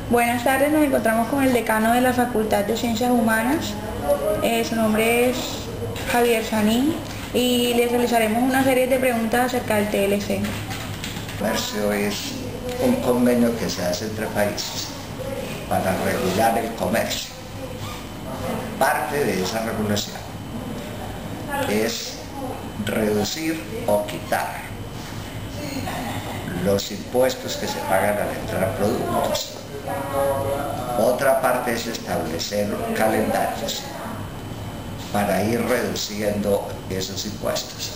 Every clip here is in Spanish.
Buenas tardes, nos encontramos con el decano de la Facultad de Ciencias Humanas. Su nombre es Javier Sanín y les realizaremos una serie de preguntas acerca del TLC. El comercio es un convenio que se hace entre países para regular el comercio. Parte de esa regulación es reducir o quitar los impuestos que se pagan al entrar productos. Otra parte es establecer calendarios para ir reduciendo esos impuestos.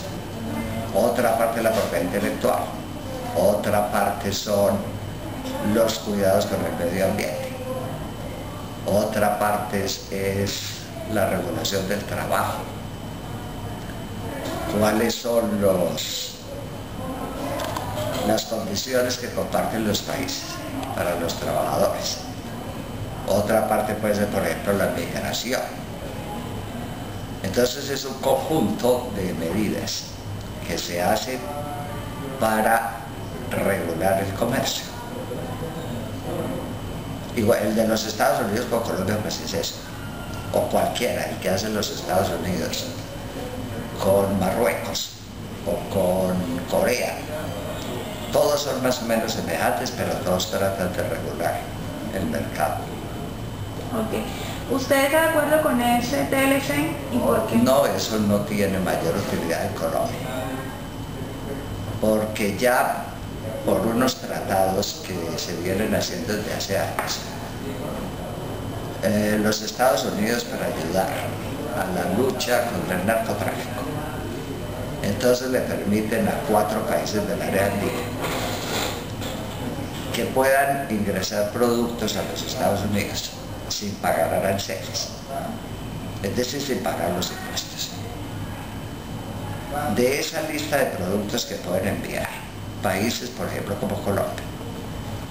Otra parte es la propiedad intelectual. Otra parte son los cuidados con el medio ambiente. Otra parte es la regulación del trabajo. ¿Cuáles son las condiciones que comparten los países para los trabajadores? Otra parte puede ser, por ejemplo, la migración. Entonces es un conjunto de medidas que se hacen para regular el comercio. Igual el de los Estados Unidos con Colombia pues es eso, o cualquiera, el que hacen los Estados Unidos con Marruecos o con Corea. Todos son más o menos semejantes, pero todos tratan de regular el mercado. Ok. ¿Usted está de acuerdo con ese TLC y por qué? No, eso no tiene mayor utilidad en Colombia, porque ya por unos tratados que se vienen haciendo desde hace años, los Estados Unidos, para ayudar a la lucha contra el narcotráfico, entonces le permiten a 4 países del área andina que puedan ingresar productos a los Estados Unidos sin pagar aranceles, es decir, sin pagar los impuestos. De esa lista de productos que pueden enviar países, por ejemplo, como Colombia,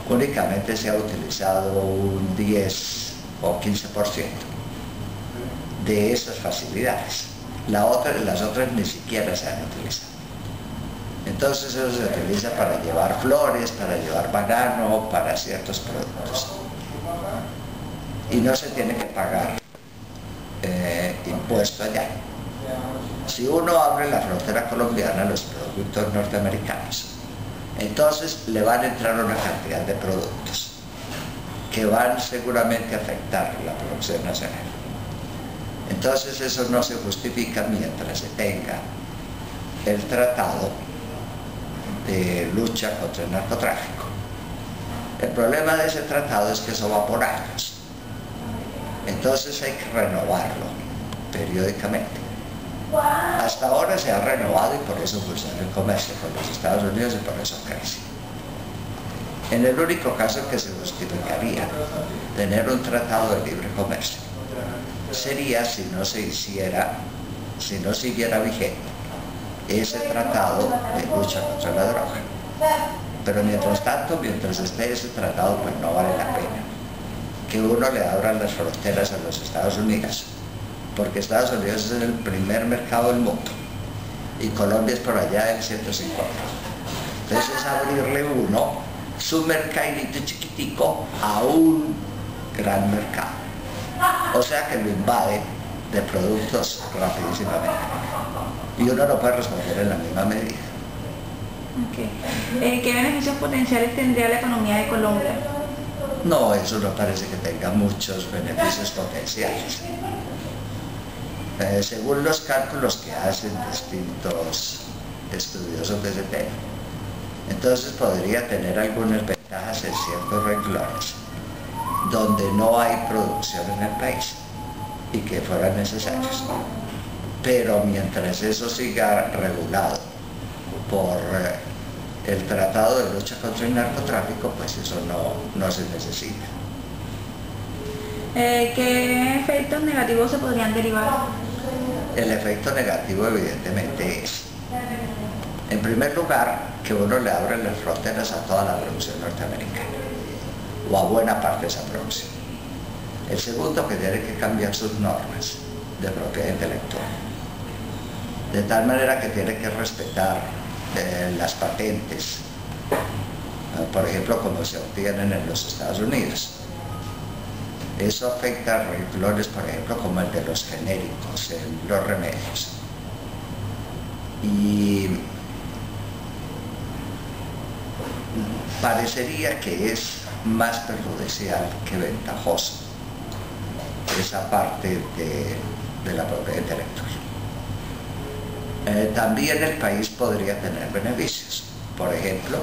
únicamente se ha utilizado un 10 o 15% de esas facilidades. Las otras ni siquiera se han utilizado. Entonces eso se utiliza para llevar flores, para llevar banano, para ciertos productos. Y no se tiene que pagar impuesto allá. Si uno abre la frontera colombiana a los productos norteamericanos, entonces le van a entrar una cantidad de productos que van seguramente a afectar la producción nacional. Entonces eso no se justifica mientras se tenga el tratado de lucha contra el narcotráfico. El problema de ese tratado es que eso va por años. Entonces hay que renovarlo periódicamente. Hasta ahora se ha renovado y por eso funciona el comercio con los Estados Unidos y por eso crece. En el único caso que se justificaría tener un tratado de libre comercio sería si no siguiera vigente ese tratado de lucha contra la droga. Pero mientras tanto, mientras esté ese tratado, pues no vale la pena que uno le abra las fronteras a los Estados Unidos, porque Estados Unidos es el primer mercado del mundo y Colombia es por allá del 150. Entonces es abrirle uno su mercadito chiquitico a un gran mercado, o sea que lo invade de productos rapidísimamente y uno no puede responder en la misma medida. Okay. ¿Qué beneficios potenciales tendría la economía de Colombia? No, eso no parece que tenga muchos beneficios potenciales. Según los cálculos que hacen distintos estudiosos de ese tema, entonces podría tener algunas ventajas en ciertos renglones donde no hay producción en el país y que fueran necesarios. Pero mientras eso siga regulado por el Tratado de Lucha contra el Narcotráfico, pues eso no se necesita. ¿Qué efectos negativos se podrían derivar? El efecto negativo evidentemente es, en primer lugar, que uno le abre las fronteras a toda la producción norteamericana, o a buena parte de esa producción. El segundo, que tiene que cambiar sus normas de propiedad intelectual, de tal manera que tiene que respetar las patentes, por ejemplo, como se obtienen en los Estados Unidos. Eso afecta a renglones, por ejemplo, como el de los genéricos, los remedios. Y parecería que es más perjudicial que ventajoso esa parte de la propiedad intelectual. También el país podría tener beneficios. Por ejemplo,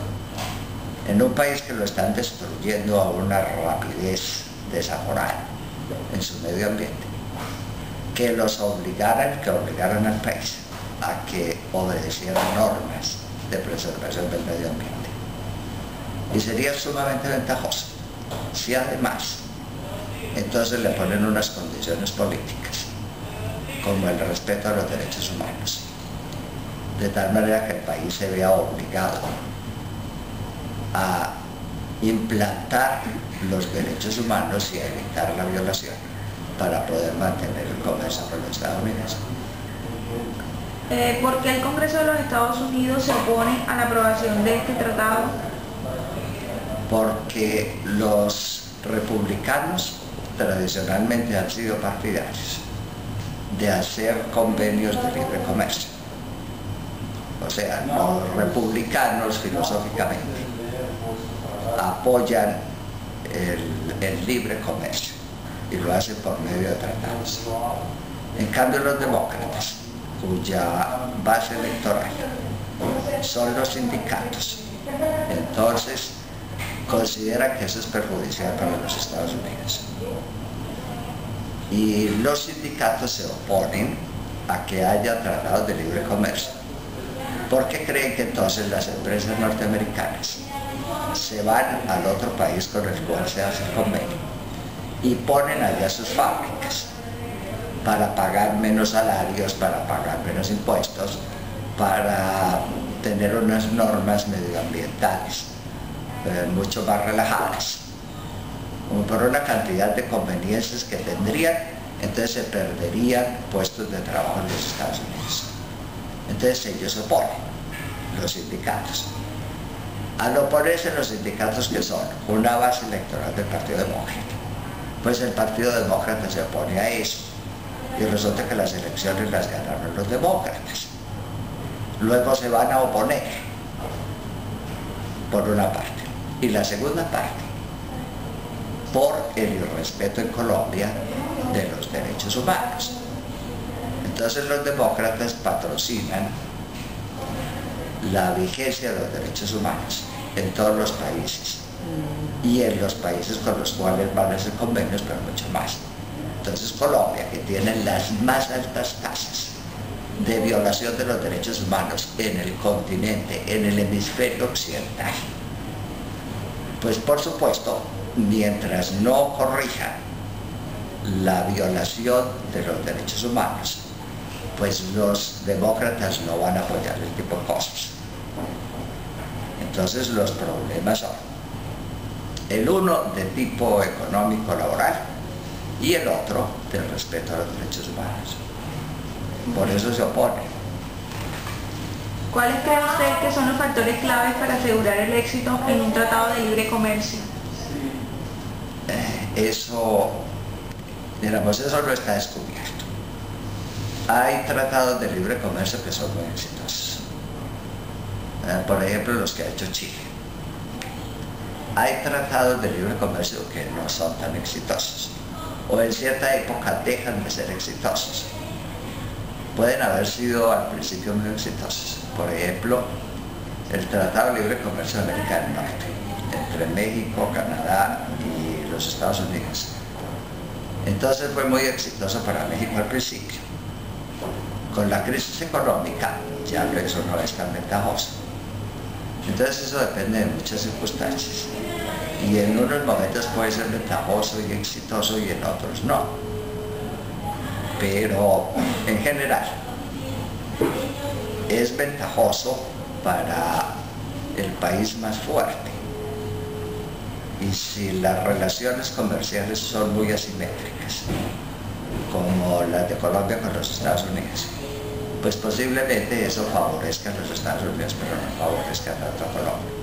en un país que lo están destruyendo a una rapidez desaforada en su medio ambiente, que obligaran al país a que obedecieran normas de preservación del medio ambiente. Y sería sumamente ventajoso si además entonces le ponen unas condiciones políticas, como el respeto a los derechos humanos, de tal manera que el país se vea obligado a implantar los derechos humanos y a evitar la violación para poder mantener el comercio con los Estados Unidos. ¿Por qué el Congreso de los Estados Unidos se opone a la aprobación de este tratado? Porque los republicanos tradicionalmente han sido partidarios de hacer convenios de libre comercio. O sea, los republicanos filosóficamente apoyan el libre comercio y lo hacen por medio de tratados. En cambio, los demócratas, cuya base electoral son los sindicatos, entonces consideran que eso es perjudicial para los Estados Unidos. Y los sindicatos se oponen a que haya tratados de libre comercio, porque creen que entonces las empresas norteamericanas se van al otro país con el cual se hace el convenio y ponen allá sus fábricas para pagar menos salarios, para pagar menos impuestos, para tener unas normas medioambientales mucho más relajadas, por una cantidad de conveniencias que tendrían. Entonces se perderían puestos de trabajo en los Estados Unidos. Entonces ellos se oponen, los sindicatos. Al oponerse los sindicatos, que son una base electoral del Partido Demócrata, pues el Partido Demócrata se opone a eso y resulta que las elecciones las ganaron los demócratas. Luego se van a oponer, por una parte, y la segunda parte, por el irrespeto en Colombia de los derechos humanos. Entonces los demócratas patrocinan la vigencia de los derechos humanos en todos los países y en los países con los cuales van a hacer convenios, pero mucho más. Entonces Colombia, que tiene las más altas tasas de violación de los derechos humanos en el continente, en el hemisferio occidental, pues por supuesto, mientras no corrijan la violación de los derechos humanos, pues los demócratas no van a apoyar el tipo de cosas. Entonces los problemas son el uno de tipo económico laboral y el otro del respeto a los derechos humanos. Por eso se oponen. ¿Cuáles cree usted que son los factores claves para asegurar el éxito en un tratado de libre comercio? Eso no está descubierto. Hay tratados de libre comercio que son muy exitosos. Por ejemplo, los que ha hecho Chile. Hay tratados de libre comercio que no son tan exitosos, o en cierta época dejan de ser exitosos. Pueden haber sido al principio muy exitosos. Por ejemplo, el Tratado de Libre Comercio de América del Norte, entre México, Canadá y los Estados Unidos. Entonces fue muy exitoso para México al principio. Con la crisis económica ya eso no es tan ventajoso. Entonces eso depende de muchas circunstancias. Y en unos momentos puede ser ventajoso y exitoso y en otros no. Pero en general es ventajoso para el país más fuerte. Y si las relaciones comerciales son muy asimétricas, como las de Colombia con los Estados Unidos, pues posiblemente eso favorezca a los Estados Unidos, pero no favorezca tanto a Colombia.